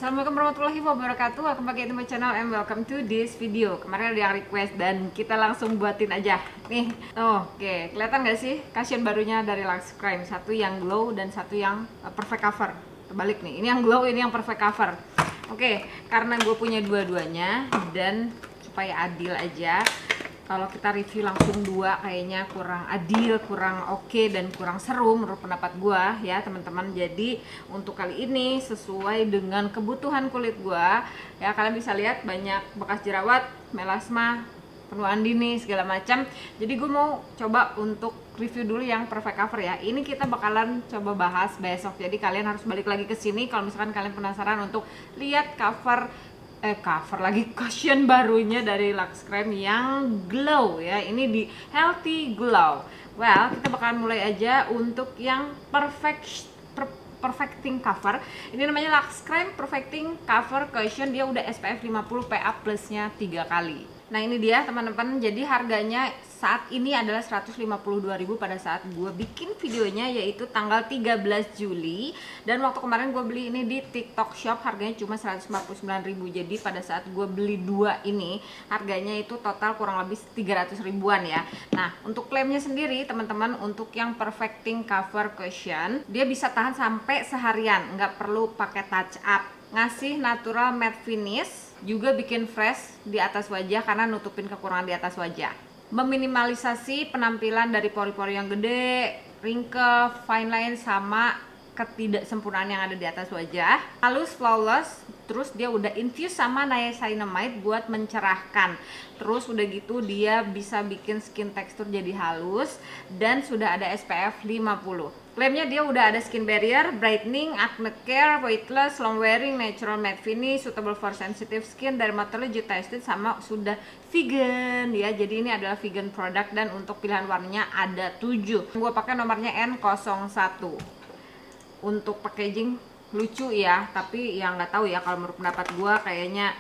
Assalamualaikum warahmatullahi wabarakatuh. Welcome back to my channel and welcome to this video. Kemarin ada yang request dan kita langsung buatin aja. Nih, oke, kelihatan gak sih cushion barunya dari Lux Crime? Satu yang glow dan satu yang perfect cover. Terbalik nih, ini yang glow, ini yang perfect cover. Oke, karena gue punya dua-duanya dan supaya adil aja, kalau kita review langsung dua kayaknya kurang adil, kurang oke, dan kurang seru menurut pendapat gua ya teman-teman. Jadi untuk kali ini sesuai dengan kebutuhan kulit gua ya, kalian bisa lihat banyak bekas jerawat, melasma, penuaan dini segala macam. Jadi gue mau coba untuk review dulu yang perfect cover ya. Ini kita bakalan coba bahas besok. Jadi kalian harus balik lagi ke sini kalau misalkan kalian penasaran untuk lihat cover lagi cushion barunya dari Lux Crime yang glow ya. Ini di Healthy Glow. Well, kita bakalan mulai aja untuk yang perfecting cover. Ini namanya Lux Crime Perfecting Cover Cushion. Dia udah SPF 50 PA plusnya 3 kali. Nah ini dia teman-teman, jadi harganya saat ini adalah 152.000 pada saat gue bikin videonya, yaitu tanggal 13 Juli. Dan waktu kemarin gue beli ini di TikTok Shop harganya cuma 149.000. Jadi pada saat gue beli dua ini harganya itu total kurang lebih 300 ribuan ya. Nah untuk klaimnya sendiri teman-teman, untuk yang Perfecting Cover Cushion dia bisa tahan sampai seharian, nggak perlu pakai touch up, ngasih natural matte finish, juga bikin fresh di atas wajah karena nutupin kekurangan di atas wajah, meminimalisasi penampilan dari pori-pori yang gede, wrinkle, fine line, sama ketidaksempurnaan yang ada di atas wajah. Halus, flawless, terus dia udah infuse sama niacinamide buat mencerahkan. Terus udah gitu dia bisa bikin skin tekstur jadi halus dan sudah ada SPF 50. Klaimnya dia udah ada skin barrier, brightening, acne care, weightless, long wearing, natural matte finish, suitable for sensitive skin, dermatology tested, sama sudah vegan ya. Jadi ini adalah vegan product dan untuk pilihan warnanya ada 7. Gua pakai nomornya N01. Untuk packaging lucu ya, tapi yang nggak tahu ya, kalau menurut pendapat gue kayaknya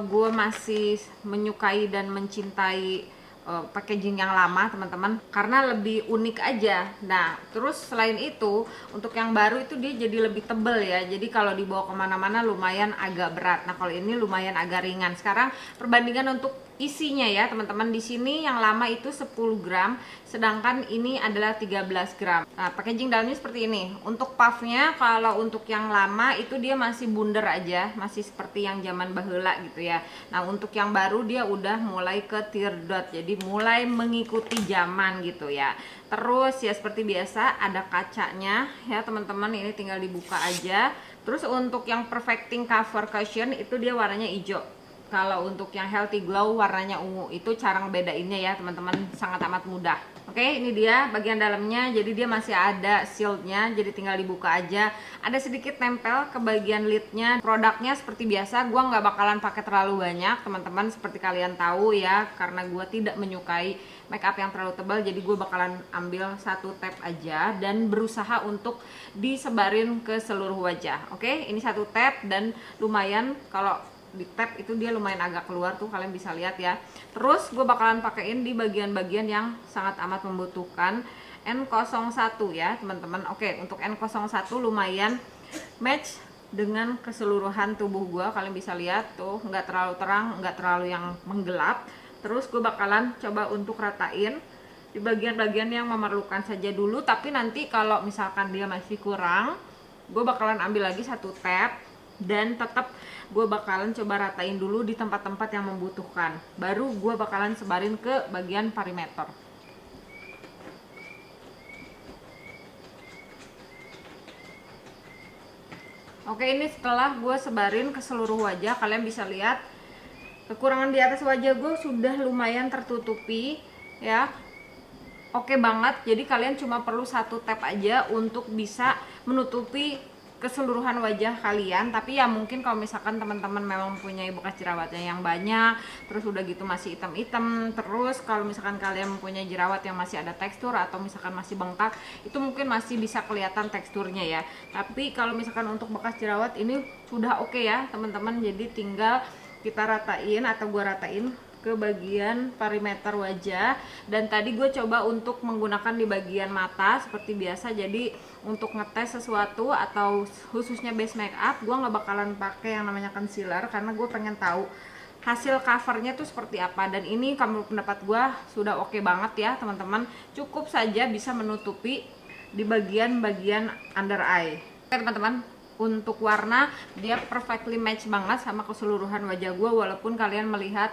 gue masih menyukai dan mencintai packaging yang lama teman-teman, karena lebih unik aja. Nah terus selain itu untuk yang baru itu dia jadi lebih tebel ya, jadi kalau dibawa kemana-mana lumayan agak berat. Nah kalau ini lumayan agak ringan. Sekarang perbandingan untuk isinya ya teman-teman, di sini yang lama itu 10 gram sedangkan ini adalah 13 gram. Nah packaging dalamnya seperti ini. Untuk puffnya, kalau untuk yang lama itu dia masih bundar aja, masih seperti yang zaman baheula gitu ya. Nah untuk yang baru dia udah mulai ke teardrop, jadi mulai mengikuti zaman gitu ya. Terus ya seperti biasa ada kacanya ya teman-teman, ini tinggal dibuka aja. Terus untuk yang Perfecting Cover Cushion itu dia warnanya hijau. Kalau untuk yang Healthy Glow warnanya ungu. Itu cara ngebedainnya ya teman-teman, sangat amat mudah. Oke, ini dia bagian dalamnya. Jadi dia masih ada shieldnya, jadi tinggal dibuka aja. Ada sedikit nempel ke bagian lidnya. Produknya seperti biasa, gua nggak bakalan pakai terlalu banyak teman-teman, seperti kalian tahu ya, karena gua tidak menyukai makeup yang terlalu tebal. Jadi gue bakalan ambil satu tab aja dan berusaha untuk disebarin ke seluruh wajah. Oke, ini satu tab dan lumayan, kalau di tab itu dia lumayan agak keluar tuh, kalian bisa lihat ya. Terus gue bakalan pakein di bagian-bagian yang sangat amat membutuhkan. N01 ya teman-teman. Oke, untuk N01 lumayan match dengan keseluruhan tubuh gue, kalian bisa lihat tuh, nggak terlalu terang, nggak terlalu yang menggelap. Terus gue bakalan coba untuk ratain di bagian-bagian yang memerlukan saja dulu, tapi nanti kalau misalkan dia masih kurang, gue bakalan ambil lagi satu tab dan tetap gue bakalan coba ratain dulu di tempat-tempat yang membutuhkan, baru gue bakalan sebarin ke bagian perimeter. Oke, ini setelah gue sebarin ke seluruh wajah, kalian bisa lihat kekurangan di atas wajah gue sudah lumayan tertutupi ya. Oke banget, jadi kalian cuma perlu satu tab aja untuk bisa menutupi keseluruhan wajah kalian. Tapi ya mungkin kalau misalkan teman-teman memang punya bekas jerawatnya yang banyak, terus udah gitu masih hitam-hitam, terus kalau misalkan kalian mempunyai jerawat yang masih ada tekstur atau misalkan masih bengkak, itu mungkin masih bisa kelihatan teksturnya ya. Tapi kalau misalkan untuk bekas jerawat ini sudah oke ya teman-teman, jadi tinggal kita ratain atau gua ratain ke bagian perimeter wajah. Dan tadi gue coba untuk menggunakan di bagian mata seperti biasa. Jadi untuk ngetes sesuatu atau khususnya base makeup, gue nggak bakalan pakai yang namanya concealer karena gue pengen tahu hasil covernya tuh seperti apa. Dan ini menurut pendapat gue sudah oke banget ya teman-teman, cukup saja bisa menutupi di bagian-bagian under eye. Oke teman-teman, untuk warna dia perfectly match banget sama keseluruhan wajah gue, walaupun kalian melihat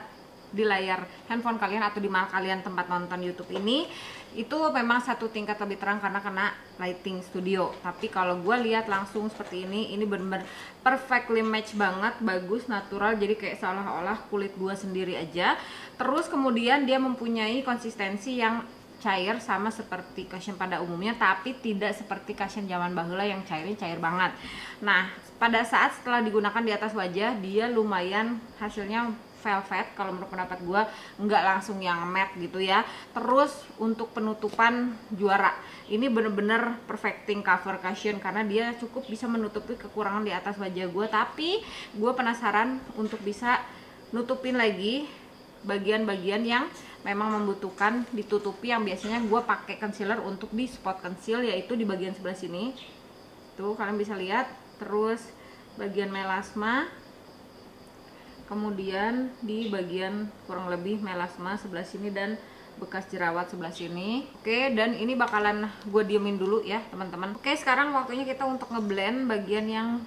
di layar handphone kalian atau di mana kalian tempat nonton YouTube ini itu memang satu tingkat lebih terang karena kena lighting studio. Tapi kalau gue lihat langsung seperti ini bener-bener perfectly match banget, bagus, natural, jadi kayak seolah-olah kulit gue sendiri aja. Terus kemudian dia mempunyai konsistensi yang cair sama seperti cushion pada umumnya, tapi tidak seperti cushion zaman bahula yang cairnya cair banget. Nah, pada saat setelah digunakan di atas wajah, dia lumayan hasilnya velvet kalau menurut pendapat gue, nggak langsung yang matte gitu ya. Terus untuk penutupan juara, ini bener-bener perfecting cover cushion karena dia cukup bisa menutupi kekurangan di atas wajah gue. Tapi gue penasaran untuk bisa nutupin lagi bagian-bagian yang memang membutuhkan ditutupi, yang biasanya gue pakai concealer untuk di spot conceal, yaitu di bagian sebelah sini tuh kalian bisa lihat. Terus bagian melasma, kemudian di bagian kurang lebih melasma sebelah sini dan bekas jerawat sebelah sini. Oke, dan ini bakalan gue diemin dulu ya teman-teman. Oke, sekarang waktunya kita untuk ngeblend bagian yang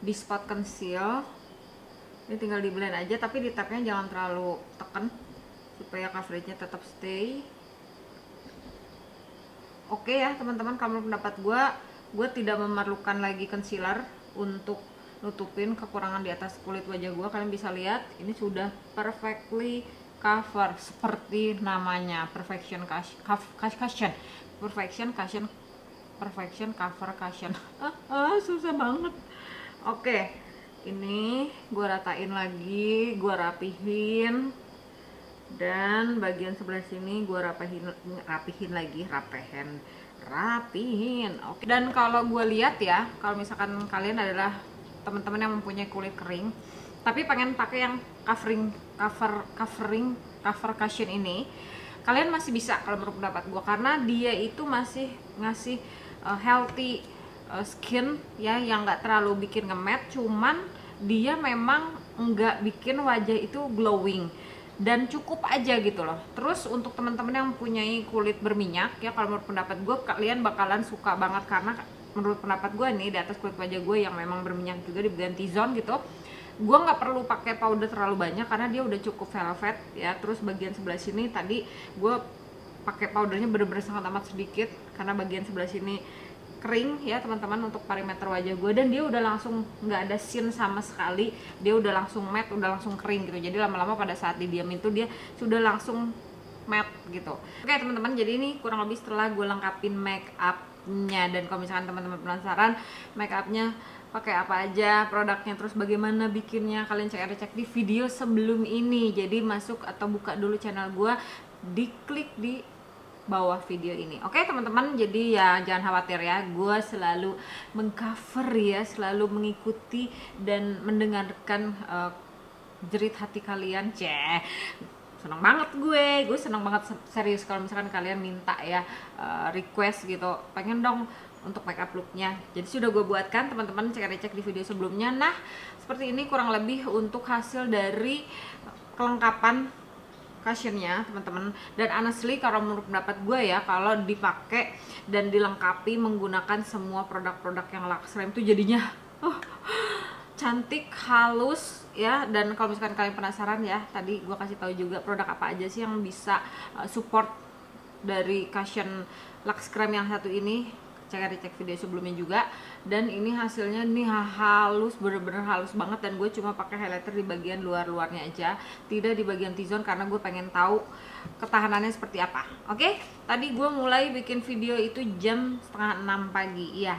di spot conceal. Ini tinggal di blend aja, tapi di tapnya jangan terlalu tekan supaya coveragenya tetap stay. Oke ya teman-teman, kalau pendapat gue tidak memerlukan lagi concealer untuk nutupin kekurangan di atas kulit wajah gue. Kalian bisa lihat ini sudah perfectly cover seperti namanya, perfection cushion, perfection cover cushion. Susah banget. Oke, ini gue ratain lagi, gue rapihin, dan bagian sebelah sini gue rapihin lagi. Oke. Dan kalau gue lihat ya, kalau misalkan kalian adalah teman-teman yang mempunyai kulit kering tapi pengen pakai yang cover cushion ini, kalian masih bisa kalau menurut pendapat gue, karena dia itu masih ngasih healthy skin ya, yang nggak terlalu bikin nge-matte, cuman dia memang nggak bikin wajah itu glowing dan cukup aja gitu loh. Terus untuk teman-teman yang mempunyai kulit berminyak ya, kalau menurut pendapat gue kalian bakalan suka banget, karena menurut pendapat gue nih di atas kulit wajah gue yang memang berminyak juga di bagian T-zone gitu, gue nggak perlu pakai powder terlalu banyak karena dia udah cukup velvet ya. Terus bagian sebelah sini tadi gue pakai powdernya bener-bener sangat amat sedikit karena bagian sebelah sini kering ya teman-teman untuk perimeter wajah gue, dan dia udah langsung nggak ada sheen sama sekali, dia udah langsung matte, udah langsung kering gitu. Jadi lama-lama pada saat didiamin tuh dia sudah langsung matte gitu. Oke teman-teman, jadi ini kurang lebih setelah gue lengkapin make upnya. Dan kalau misalkan teman-teman penasaran make upnya pakai apa aja, produknya, terus bagaimana bikinnya, kalian cek di video sebelum ini. Jadi masuk atau buka dulu channel gue, diklik di bawah video ini. Oke teman-teman, jadi ya jangan khawatir ya, gue selalu mengcover ya, selalu mengikuti dan mendengarkan jerit hati kalian. Senang banget gue senang banget serius kalau misalkan kalian minta ya, request gitu, pengen dong untuk makeup looknya. Jadi sudah gue buatkan teman-teman, cek di video sebelumnya. Nah seperti ini kurang lebih untuk hasil dari kelengkapan cushionnya teman-teman. Dan honestly kalau menurut pendapat gue ya, kalau dipakai dan dilengkapi menggunakan semua produk-produk yang Luxrem itu jadinya cantik, halus ya. Dan kalau misalkan kalian penasaran ya, tadi gue kasih tahu juga produk apa aja sih yang bisa support dari cushion Luxrem yang satu ini, cek video sebelumnya juga. Dan ini hasilnya nih halus, bener-bener halus banget, dan gue cuma pakai highlighter di bagian luarnya aja, tidak di bagian T-zone karena gue pengen tahu ketahanannya seperti apa. Oke, tadi gue mulai bikin video itu jam 5:30 pagi ya.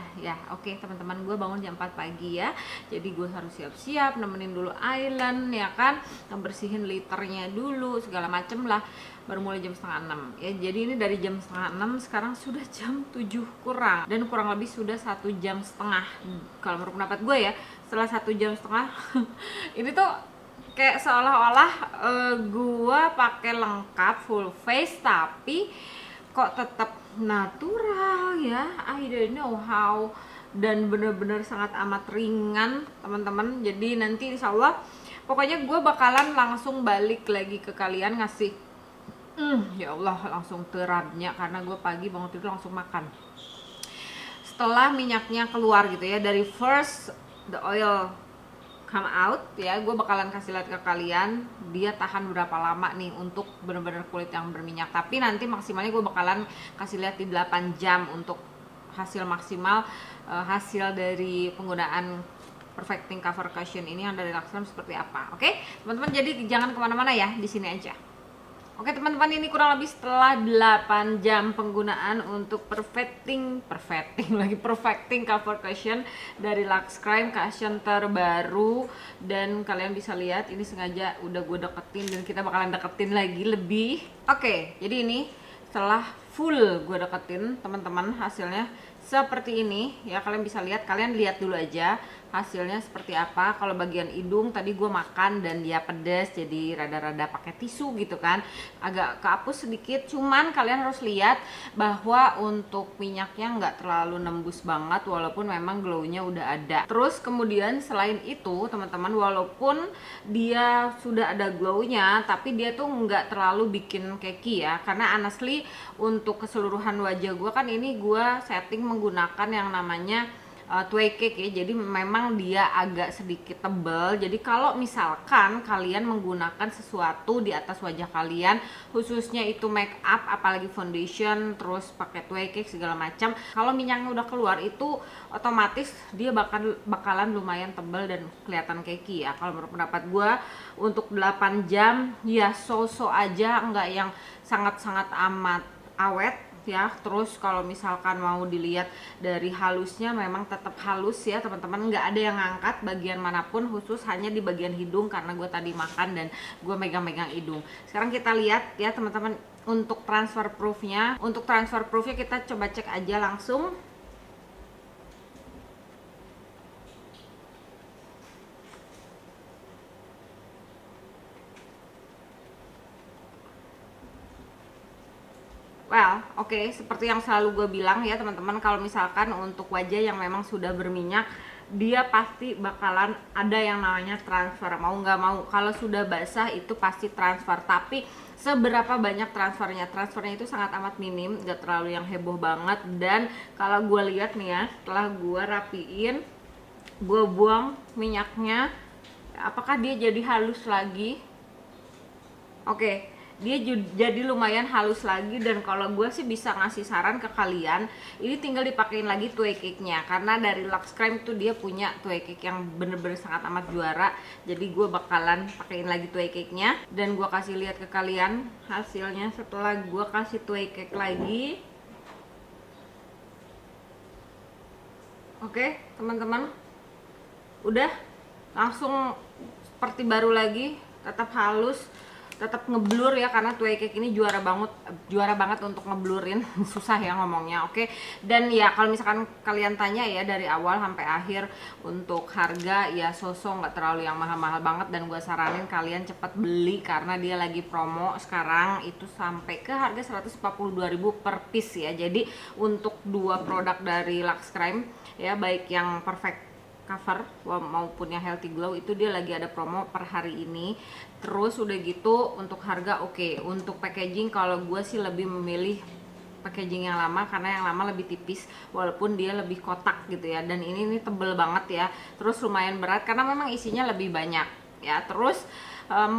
Oke teman-teman, gue bangun jam 4 pagi ya, jadi gue harus siap-siap, nemenin dulu Island ya kan, ngebersihin liternya dulu segala macem lah, baru mulai jam 5:30 ya. Jadi ini dari jam 5:30, sekarang sudah jam 7 kurang, dan kurang lebih sudah 1,5 jam kalau menurut pendapat gue ya. Setelah 1,5 jam ini tuh kayak seolah-olah gua pakai lengkap full face tapi kok tetap natural ya. I don't know how, dan bener-bener sangat amat ringan teman-teman. Jadi nanti insya Allah pokoknya gue bakalan langsung balik lagi ke kalian ngasih ya Allah langsung terabnya, karena gue pagi bangun tidur langsung makan setelah minyaknya keluar gitu ya, dari first the oil come out ya. Gue bakalan kasih lihat ke kalian dia tahan berapa lama nih untuk bener-bener kulit yang berminyak, tapi nanti maksimalnya gue bakalan kasih lihat di 8 jam untuk hasil maksimal hasil dari penggunaan Perfecting Cover Cushion ini yang dari LuxCreme seperti apa. Oke teman-teman, jadi jangan kemana-mana ya, di sini aja. Oke teman-teman, ini kurang lebih setelah 8 jam penggunaan untuk Perfecting Cover Cushion dari LuxCreme, cushion terbaru. Dan kalian bisa lihat ini sengaja udah gue deketin dan kita bakalan deketin lagi lebih. Oke, jadi ini setelah full gue deketin teman-teman, hasilnya seperti ini ya. Kalian bisa lihat, kalian lihat dulu aja hasilnya seperti apa. Kalau bagian hidung tadi gue makan dan dia pedas, jadi rada-rada pakai tisu gitu kan, agak kehapus sedikit. Cuman kalian harus lihat bahwa untuk minyaknya nggak terlalu nembus banget, walaupun memang glownya udah ada. Terus kemudian selain itu teman-teman, walaupun dia sudah ada glownya, tapi dia tuh nggak terlalu bikin keki ya, karena honestly untuk keseluruhan wajah gue kan ini gue setting menggunakan yang namanya tway cake ya, jadi memang dia agak sedikit tebal. Jadi kalau misalkan kalian menggunakan sesuatu di atas wajah kalian, khususnya itu make up, apalagi foundation, terus pakai tway cake segala macam, kalau minyaknya udah keluar itu otomatis dia bakalan lumayan tebal dan kelihatan cakey ya. Kalau menurut pendapat gue untuk 8 jam ya so-so aja, enggak yang sangat-sangat amat awet ya. Terus kalau misalkan mau dilihat dari halusnya, memang tetap halus ya teman-teman, nggak ada yang ngangkat bagian manapun, khusus hanya di bagian hidung karena gue tadi makan dan gue megang-megang hidung. Sekarang kita lihat ya teman-teman untuk transfer proofnya. Untuk transfer proofnya kita coba cek aja langsung. Well, oke, seperti yang selalu gue bilang ya teman-teman, kalau misalkan untuk wajah yang memang sudah berminyak, dia pasti bakalan ada yang namanya transfer, mau nggak mau. Kalau sudah basah itu pasti transfer, tapi seberapa banyak transfernya? Transfernya itu sangat amat minim, nggak terlalu yang heboh banget. Dan kalau gue lihat nih ya, setelah gue rapiin, gue buang minyaknya, apakah dia jadi halus lagi? Oke, dia jadi lumayan halus lagi. Dan kalau gue sih bisa ngasih saran ke kalian, ini tinggal dipakein lagi tway cake nya, karena dari LuxCreme tuh dia punya tway cake yang bener-bener sangat amat juara. Jadi gue bakalan pakein lagi tway cake nya dan gue kasih lihat ke kalian hasilnya setelah gue kasih tway cake lagi. Oke teman-teman, udah langsung seperti baru lagi, tetap halus, tetap ngeblur ya, karena tway cake ini juara banget untuk ngeblurin. Susah ya ngomongnya. Oke, dan ya kalau misalkan kalian tanya ya dari awal sampai akhir untuk harga ya sosok nggak terlalu yang mahal-mahal banget, dan gue saranin kalian cepat beli karena dia lagi promo sekarang itu sampai ke harga 142.000 per piece ya. Jadi untuk dua produk dari LuxCreme ya, baik yang Perfect Cover maupun yang Healthy Glow, itu dia lagi ada promo per hari ini. Terus udah gitu untuk harga oke. Untuk packaging kalau gue sih lebih memilih packaging yang lama, karena yang lama lebih tipis walaupun dia lebih kotak gitu ya. Dan ini tebel banget ya, terus lumayan berat karena memang isinya lebih banyak ya. Terus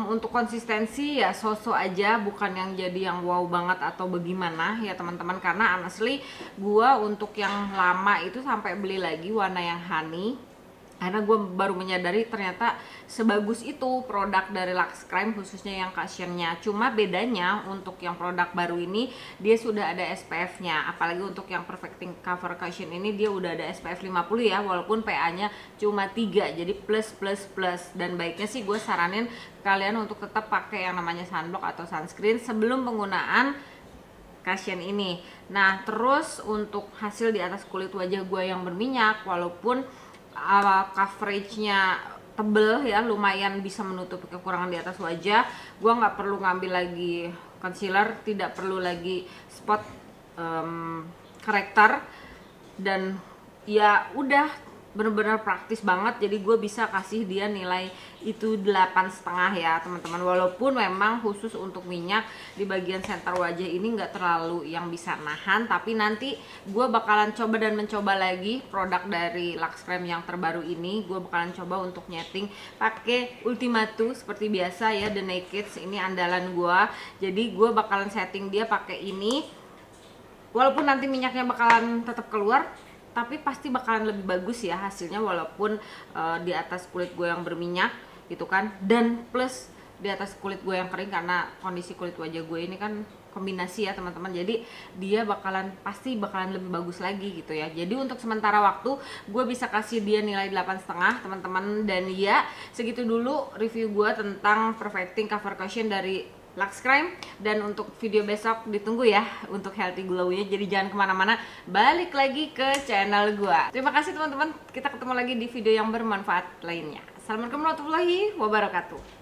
untuk konsistensi ya so-so aja, bukan yang jadi yang wow banget atau bagaimana ya teman-teman. Karena honestly gue untuk yang lama itu sampai beli lagi warna yang honey, karena gue baru menyadari ternyata sebagus itu produk dari LuxCreme, khususnya yang cushionnya. Cuma bedanya untuk yang produk baru ini dia sudah ada SPF-nya, apalagi untuk yang Perfecting Cover Cushion ini dia udah ada SPF 50 ya, walaupun PA-nya cuma 3, jadi plus. Dan baiknya sih gue saranin kalian untuk tetap pakai yang namanya sunblock atau sunscreen sebelum penggunaan cushion ini. Nah terus untuk hasil di atas kulit wajah gue yang berminyak, walaupun coveragenya tebel ya, lumayan bisa menutupi kekurangan di atas wajah. Gua nggak perlu ngambil lagi concealer, tidak perlu lagi spot corrector, dan ya udah bener-bener praktis banget. Jadi gue bisa kasih dia nilai itu 8,5 ya teman-teman, walaupun memang khusus untuk minyak di bagian center wajah ini nggak terlalu yang bisa nahan. Tapi nanti gue bakalan coba dan mencoba lagi produk dari Lux Creme yang terbaru ini. Gue bakalan coba untuk nyeting pakai Ultimate seperti biasa ya, The Naked ini andalan gue. Jadi gue bakalan setting dia pakai ini, walaupun nanti minyaknya bakalan tetap keluar, tapi pasti bakalan lebih bagus ya hasilnya, walaupun di atas kulit gue yang berminyak gitu kan, dan plus di atas kulit gue yang kering, karena kondisi kulit wajah gue ini kan kombinasi ya teman-teman. Jadi dia pasti bakalan lebih bagus lagi gitu ya. Jadi untuk sementara waktu gue bisa kasih dia nilai 8,5 teman-teman. Dan ya segitu dulu review gue tentang Perfecting Cover Cushion dari Lux Creme. Dan untuk video besok ditunggu ya untuk healthy glow-nya. Jadi jangan kemana-mana, balik lagi ke channel gua. Terima kasih teman-teman, kita ketemu lagi di video yang bermanfaat lainnya. Assalamualaikum warahmatullahi wabarakatuh.